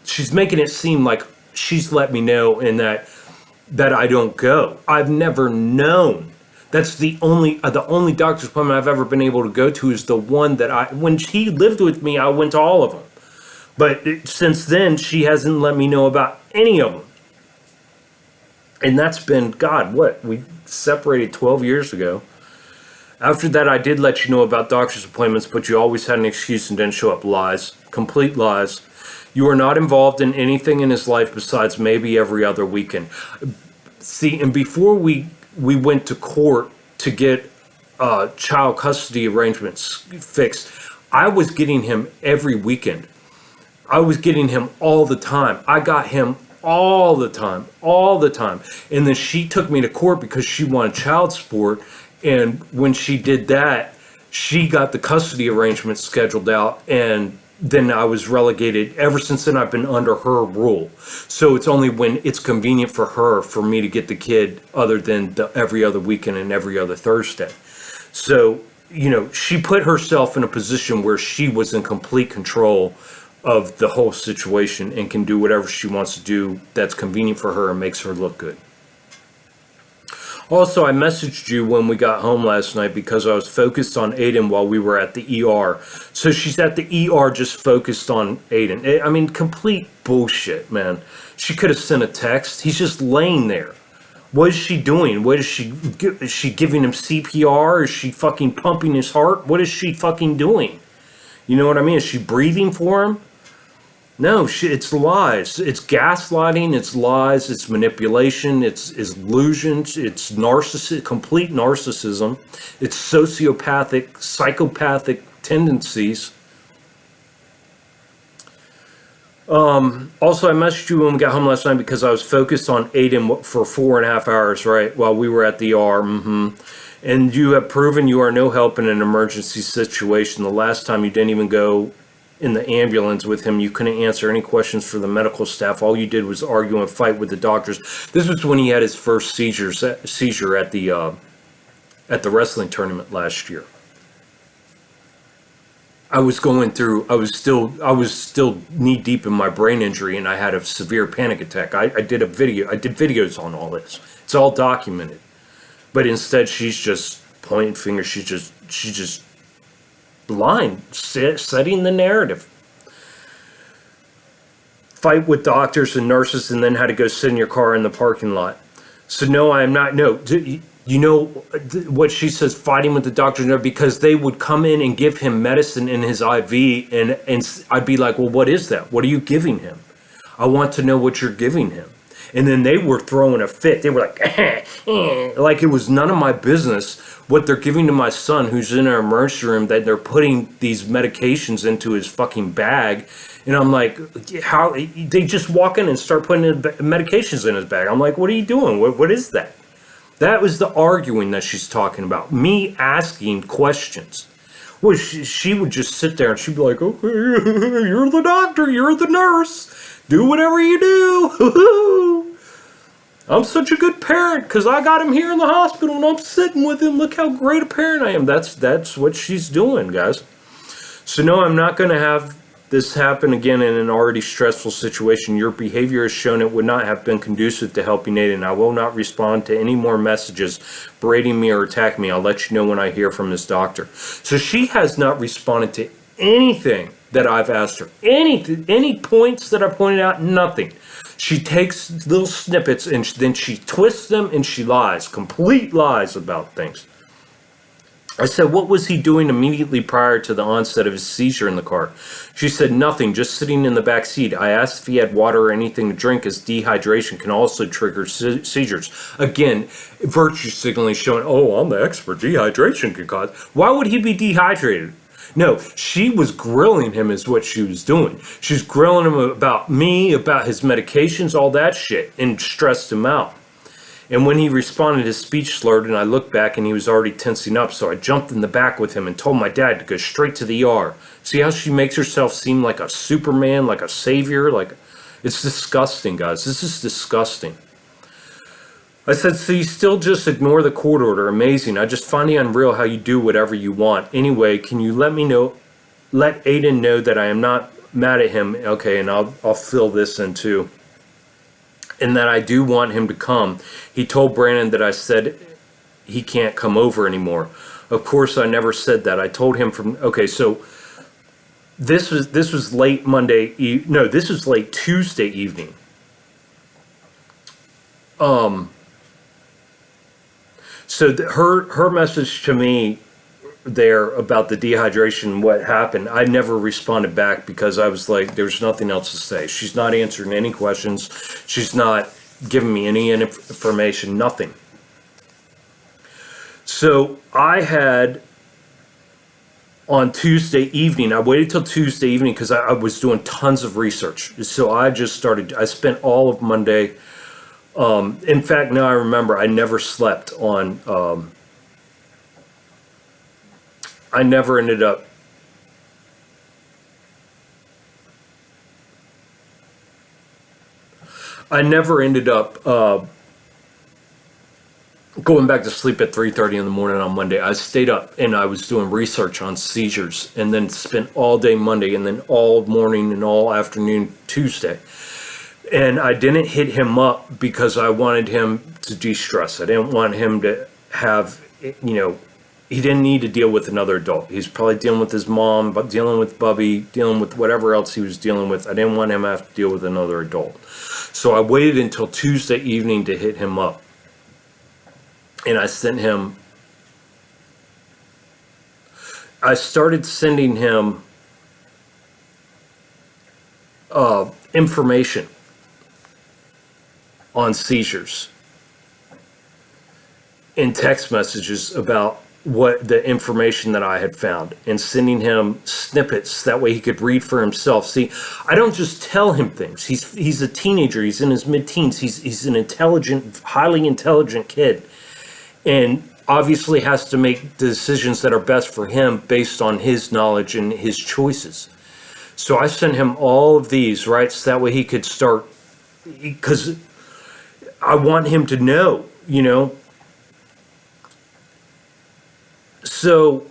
she's making it seem like she's let me know and that I don't go. I've never known. That's the only doctor's appointment I've ever been able to go to is the one that when she lived with me, I went to all of them. But since then, she hasn't let me know about any of them. And that's been, God, what? We separated 12 years ago. After that, I did let you know about doctor's appointments, but you always had an excuse and didn't show up. Lies. Complete lies. You are not involved in anything in his life besides maybe every other weekend. See, and before we went to court to get child custody arrangements fixed, I was getting him every weekend. I was getting him all the time. I got him all the time. And then she took me to court because she wanted child support. And when she did that, she got the custody arrangements scheduled out. And then I was relegated. Ever since then, I've been under her rule. So it's only when it's convenient for her for me to get the kid other than every other weekend and every other Thursday. So, you know, she put herself in a position where she was in complete control of the whole situation and can do whatever she wants to do that's convenient for her and makes her look good. Also, I messaged you when we got home last night because I was focused on Aiden while we were at the ER. So she's at the ER just focused on Aiden. I mean, complete bullshit, man. She could have sent a text. He's just laying there. What is she doing? Is she giving him CPR? Is she fucking pumping his heart? What is she fucking doing? You know what I mean? Is she breathing for him? No, it's lies. It's gaslighting, it's lies, it's manipulation, it's illusions, it's complete narcissism, it's sociopathic, psychopathic tendencies. Also, I messaged you when we got home last night because I was focused on Aiden for 4.5 hours, right, while we were at the ER. And you have proven you are no help in an emergency situation. The last time you didn't even go in the ambulance with him, you couldn't answer any questions for the medical staff. All you did was argue and fight with the doctors. This was when he had his first seizure at the wrestling tournament last year. I was still knee deep in my brain injury, and I had a severe panic attack. I did videos on all this. It's all documented. But instead, she's just pointing fingers. She's just lying, setting the narrative. Fight with doctors and nurses, and then had to go sit in your car in the parking lot. So no, I am not. No, you know what she says? Fighting with the doctors, because they would come in and give him medicine in his IV, and I'd be like, well, what is that? What are you giving him? I want to know what you're giving him. And then they were throwing a fit. They were like, like it was none of my business what they're giving to my son who's in our emergency room, that they're putting these medications into his fucking bag. And I'm like, how? They just walk in and start putting medications in his bag. I'm like, what are you doing? What is that? That was the arguing that she's talking about. Me asking questions. Well, she would just sit there and she'd be like, okay, you're the doctor, you're the nurse. Do whatever you do. I'm such a good parent because I got him here in the hospital and I'm sitting with him. Look how great a parent I am. That's what she's doing, guys. So no, I'm not going to have this happen again in an already stressful situation. Your behavior has shown it would not have been conducive to helping Aiden. I will not respond to any more messages berating me or attacking me. I'll let you know when I hear from his doctor. So she has not responded to anything that I've asked her. Any points that I pointed out, nothing. She takes little snippets and then she twists them and she lies. Complete lies about things. I said, what was he doing immediately prior to the onset of his seizure in the car? She said, nothing, just sitting in the back seat. I asked if he had water or anything to drink, as dehydration can also trigger seizures. Again, virtue signaling showing, oh, I'm the expert. Dehydration can cause. Why would he be dehydrated? No, she was grilling him is what she was doing. She was grilling him about me, about his medications, all that shit, and stressed him out. And when he responded, his speech slurred, and I looked back, and he was already tensing up. So I jumped in the back with him and told my dad to go straight to the ER. See how she makes herself seem like a Superman, like a savior? It's disgusting, guys. This is disgusting. I said, so you still just ignore the court order? Amazing. I just find it unreal how you do whatever you want. Anyway, can you let Aiden know that I am not mad at him? Okay, and I'll fill this in too. And that I do want him to come. He told Brandon that I said he can't come over anymore. Of course, I never said that. I told him okay, so this was late this was late Tuesday evening. So her message to me there about the dehydration, what happened, I never responded back because I was like, there's nothing else to say. She's not answering any questions. She's not giving me any information, nothing. So I had on Tuesday evening, I waited till Tuesday evening because I was doing tons of research. So I spent all of Monday. In fact, now I remember I never slept on, I never ended up going back to sleep at 3:30 in the morning on Monday. I stayed up and I was doing research on seizures, and then spent all day Monday and then all morning and all afternoon Tuesday. And I didn't hit him up because I wanted him to de-stress. I didn't want him to have, he didn't need to deal with another adult. He's probably dealing with his mom, but dealing with Bubby, dealing with whatever else he was dealing with. I didn't want him to have to deal with another adult. So I waited until Tuesday evening to hit him up. And I started sending him information on seizures in text messages about what the information that I had found, and sending him snippets that way he could read for himself. See, I don't just tell him things. He's a teenager. He's in his mid-teens. He's an intelligent, highly intelligent kid, and obviously has to make the decisions that are best for him based on his knowledge and his choices. So I sent him all of these, right? So that way he could start, because I want him to know, So,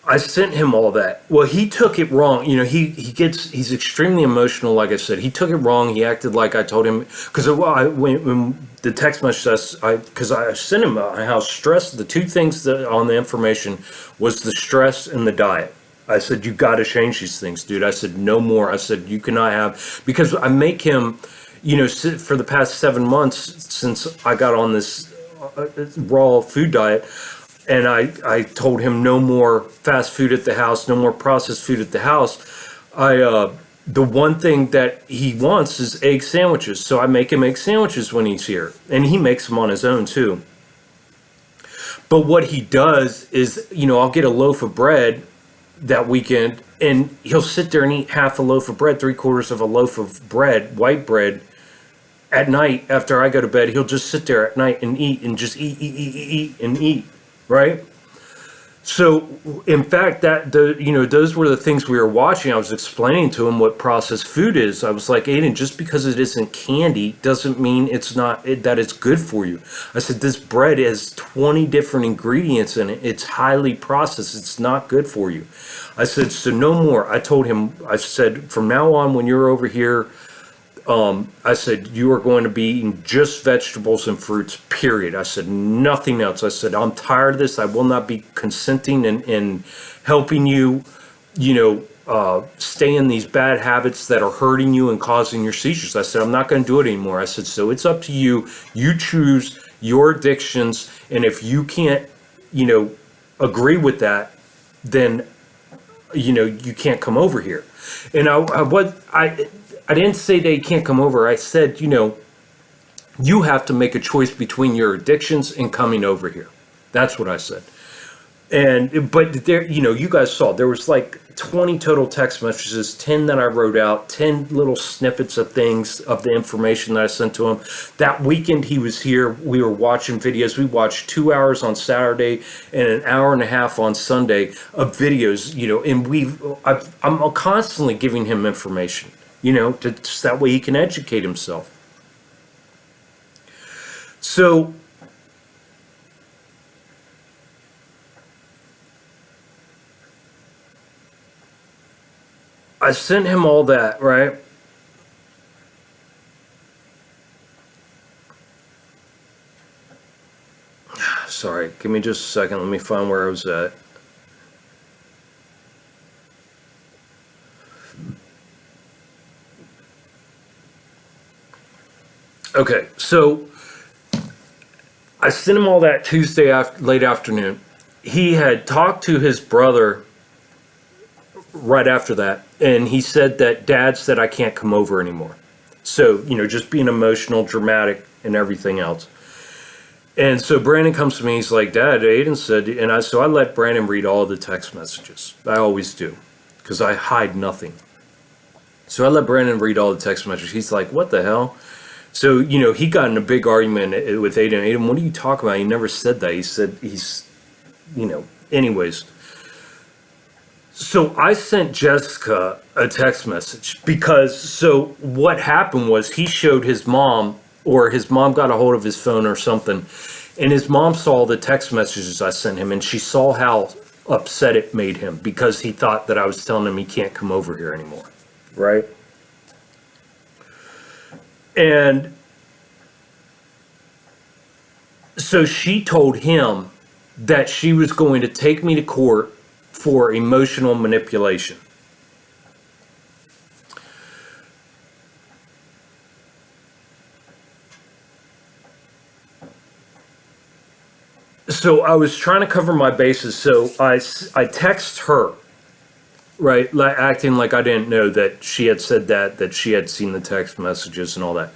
I sent him all that. Well, he took it wrong. He's extremely emotional. Like I said, he took it wrong. He acted like I told him, because when the text message, because I sent him how stressed, the two things that on the information was the stress and the diet. I said, you got to change these things, dude. I said, no more. I said, you cannot have, because I make him, for the past 7 months since I got on this raw food diet, and I told him no more fast food at the house, no more processed food at the house. The one thing that he wants is egg sandwiches. So I make him egg sandwiches when he's here, and he makes them on his own too. But what he does is, I'll get a loaf of bread that weekend, and he'll sit there and eat half a loaf of bread, 3/4 of a loaf of bread, white bread, at night after I go to bed. He'll just sit there at night and eat, and just eat, right? So, in fact, those were the things we were watching. I was explaining to him what processed food is. I was like, Aiden, just because it isn't candy doesn't mean that it's good for you. I said, this bread has 20 different ingredients in it. It's highly processed. It's not good for you. I said, so no more. I told him, I said, from now on, when you're over here, I said, you are going to be eating just vegetables and fruits, period. I said, nothing else. I said, I'm tired of this. I will not be consenting and helping you, stay in these bad habits that are hurting you and causing your seizures. I said, I'm not going to do it anymore. I said, so it's up to you. You choose your addictions. And if you can't, agree with that, then, you can't come over here. And I didn't say that you can't come over. I said, you have to make a choice between your addictions and coming over here. That's what I said. But there, you guys saw there was like 20 total text messages, 10 that I wrote out, 10 little snippets of things of the information that I sent to him. That weekend he was here, we were watching videos. We watched 2 hours on Saturday and an hour and a half on Sunday of videos, and I'm constantly giving him information, just that way he can educate himself. So I sent him all that, right? Sorry, give me just a second. Let me find where I was at. Okay, so I sent him all that Tuesday late afternoon. He had talked to his brother right after that, and he said that Dad said I can't come over anymore. So, just being emotional, dramatic, and everything else. And so Brandon comes to me, he's like, Dad, Aiden said, so I let Brandon read all the text messages. I always do, because I hide nothing. So I let Brandon read all the text messages. He's like, what the hell? So, he got in a big argument with Aiden. Aiden, what are you talking about? He never said that. He said anyways. So I sent Jessica a text message so what happened was he showed his mom, or his mom got a hold of his phone or something, and his mom saw the text messages I sent him, and she saw how upset it made him because he thought that I was telling him he can't come over here anymore, right? And so she told him that she was going to take me to court for emotional manipulation. So I was trying to cover my bases. So I text her, right, acting like I didn't know that she had said that she had seen the text messages and all that.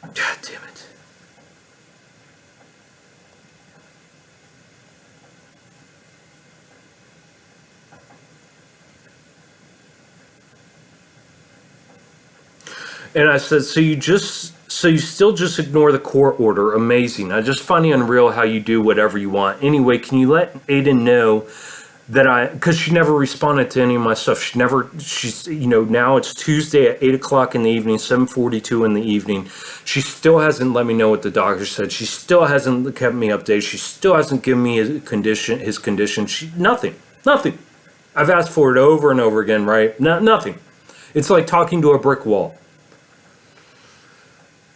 God damn it. And I said, so you still just ignore the court order? Amazing. I just find it unreal how you do whatever you want. Anyway, can you let Aiden know that because she never responded to any of my stuff. She's, now it's Tuesday at 8 o'clock in the evening, 7:42 in the evening. She still hasn't let me know what the doctor said. She still hasn't kept me updated. She still hasn't given me his condition. Nothing. I've asked for it over and over again, right? Nothing. It's like talking to a brick wall.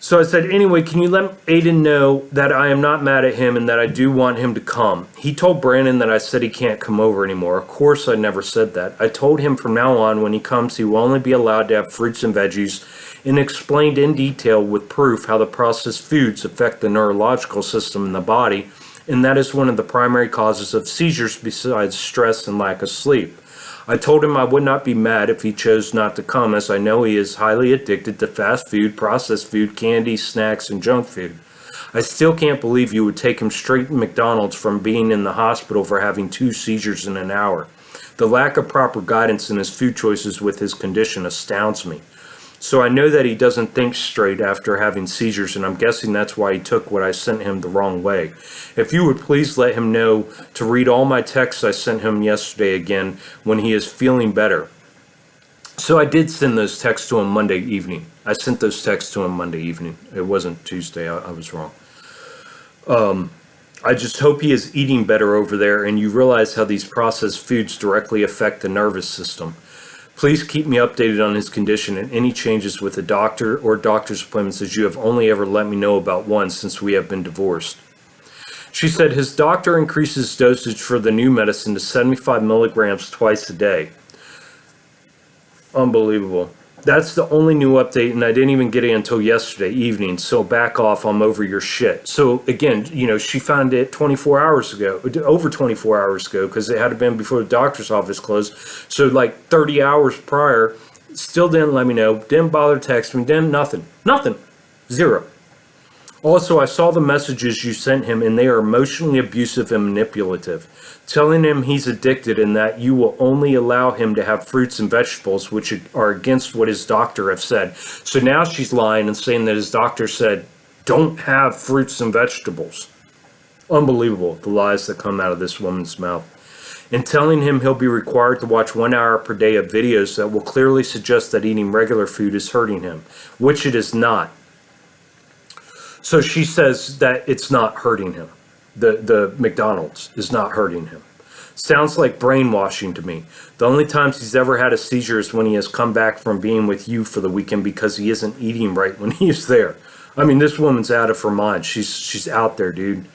So I said, anyway, can you let Aiden know that I am not mad at him and that I do want him to come? He told Brandon that I said he can't come over anymore. Of course, I never said that. I told him from now on, when he comes, he will only be allowed to have fruits and veggies, and explained in detail with proof how the processed foods affect the neurological system in the body, and that is one of the primary causes of seizures besides stress and lack of sleep. I told him I would not be mad if he chose not to come, as I know he is highly addicted to fast food, processed food, candy, snacks, and junk food. I still can't believe you would take him straight to McDonald's from being in the hospital for having 2 seizures in an hour. The lack of proper guidance in his food choices with his condition astounds me. So I know that he doesn't think straight after having seizures, and I'm guessing that's why he took what I sent him the wrong way. If you would please let him know to read all my texts I sent him yesterday again when he is feeling better. So I did send those texts to him Monday evening. I sent those texts to him Monday evening. It wasn't Tuesday. I was wrong. I just hope he is eating better over there and you realize how these processed foods directly affect the nervous system. Please keep me updated on his condition and any changes with the doctor or doctor's appointments, as you have only ever let me know about one since we have been divorced. She said his doctor increases dosage for the new medicine to 75 milligrams twice a day. Unbelievable. That's the only new update, and I didn't even get it until yesterday evening, so back off, I'm over your shit. So again, she found it 24 hours ago, over 24 hours ago, because it had been before the doctor's office closed. So like 30 hours prior, still didn't let me know, didn't bother texting me, didn't, nothing, zero. Also, I saw the messages you sent him, and they are emotionally abusive and manipulative, telling him he's addicted and that you will only allow him to have fruits and vegetables, which are against what his doctor have said. So now she's lying and saying that his doctor said, don't have fruits and vegetables. Unbelievable, the lies that come out of this woman's mouth. And telling him he'll be required to watch 1 hour per day of videos that will clearly suggest that eating regular food is hurting him, which it is not. So she says that it's not hurting him. The McDonald's is not hurting him. Sounds like brainwashing to me. The only times he's ever had a seizure is when he has come back from being with you for the weekend because he isn't eating right when he's there. I mean, this woman's out of her mind. She's out there, dude.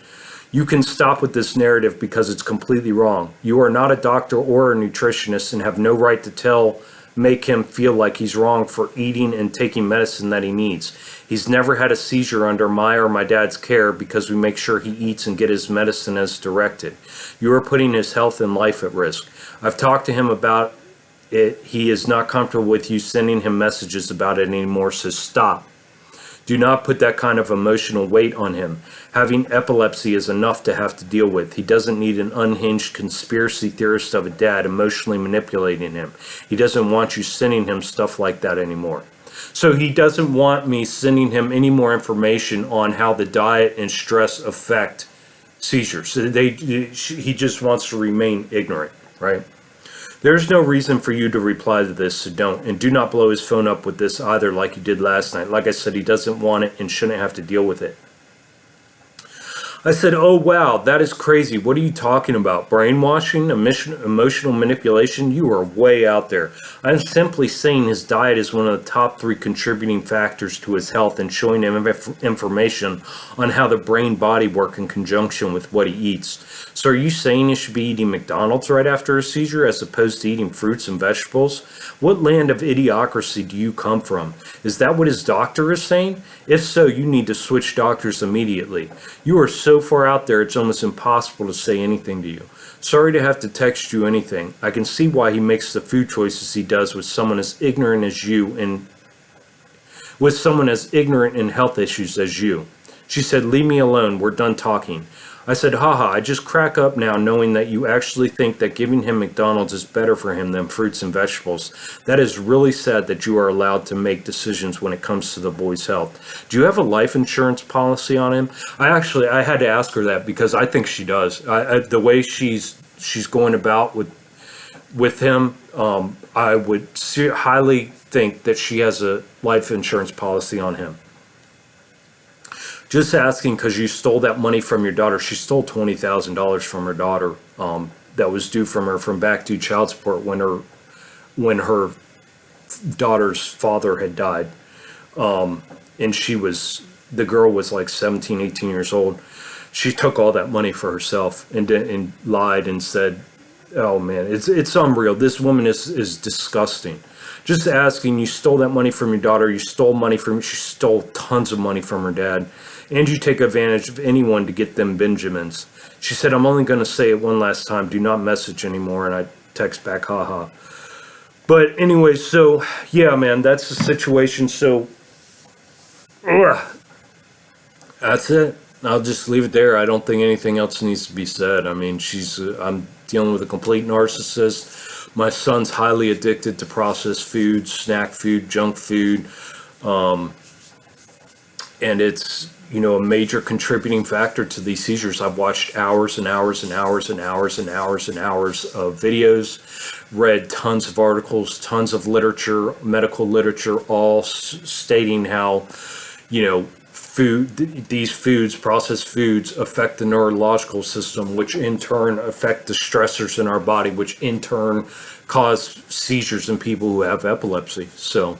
You can stop with this narrative because it's completely wrong. You are not a doctor or a nutritionist and have no right to make him feel like he's wrong for eating and taking medicine that he needs. He's never had a seizure under my or my dad's care because we make sure he eats and get his medicine as directed. You are putting his health and life at risk. I've talked to him about it. He is not comfortable with you sending him messages about it anymore, so stop. Do not put that kind of emotional weight on him. Having epilepsy is enough to have to deal with. He doesn't need an unhinged conspiracy theorist of a dad emotionally manipulating him. He doesn't want you sending him stuff like that anymore. So he doesn't want me sending him any more information on how the diet and stress affect seizures. So he just wants to remain ignorant, right? There's no reason for you to reply to this, so don't. And do not blow his phone up with this either like you did last night. Like I said, he doesn't want it and shouldn't have to deal with it. I said, oh, wow, that is crazy. What are you talking about? Brainwashing, emotional manipulation? You are way out there. I'm simply saying his diet is one of the top 3 contributing factors to his health and showing him information on how the brain body work in conjunction with what he eats. So are you saying he should be eating McDonald's right after a seizure as opposed to eating fruits and vegetables? What land of idiocracy do you come from? Is that what his doctor is saying? If so, you need to switch doctors immediately. You are so far out there, it's almost impossible to say anything to you. Sorry to have to text you anything. I can see why he makes the food choices he does with someone as ignorant as you and with someone as ignorant in health issues as you. She said, leave me alone. We're done talking. I said, haha, I just crack up now knowing that you actually think that giving him McDonald's is better for him than fruits and vegetables. That is really sad that you are allowed to make decisions when it comes to the boy's health. Do you have a life insurance policy on him? I had to ask her that because I think she does. The way she's going about with him, I would highly think that she has a life insurance policy on him. Just asking because you stole that money from your daughter. She stole $20,000 from her daughter that was due from her from back due child support when her daughter's father had died. And the girl was like 17, 18 years old. She took all that money for herself and lied and said, oh man, it's unreal. This woman is disgusting. Just asking, you stole that money from your daughter. You stole money she stole tons of money from her dad. And you take advantage of anyone to get them Benjamins. She said, I'm only going to say it one last time. Do not message anymore. And I text back, haha. But anyway, so, yeah, man, that's the situation. So, that's it. I'll just leave it there. I don't think anything else needs to be said. I mean, I'm dealing with a complete narcissist. My son's highly addicted to processed food, snack food, junk food. And it's, a major contributing factor to these seizures. I've watched hours and hours and hours and hours and hours and hours of videos, read tons of articles, tons of literature, medical literature, all stating how, these foods, processed foods, affect the neurological system, which in turn affect the stressors in our body, which in turn cause seizures in people who have epilepsy. So,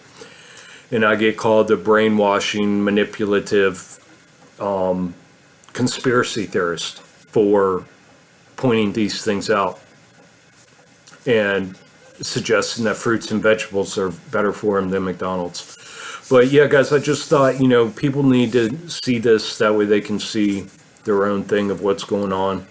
and I get called the brainwashing, manipulative, conspiracy theorist. for pointing these things out and suggesting that fruits and vegetables are better for them than McDonald's. But yeah, guys, I just thought, people need to see this. That way they can see their own thing of what's going on.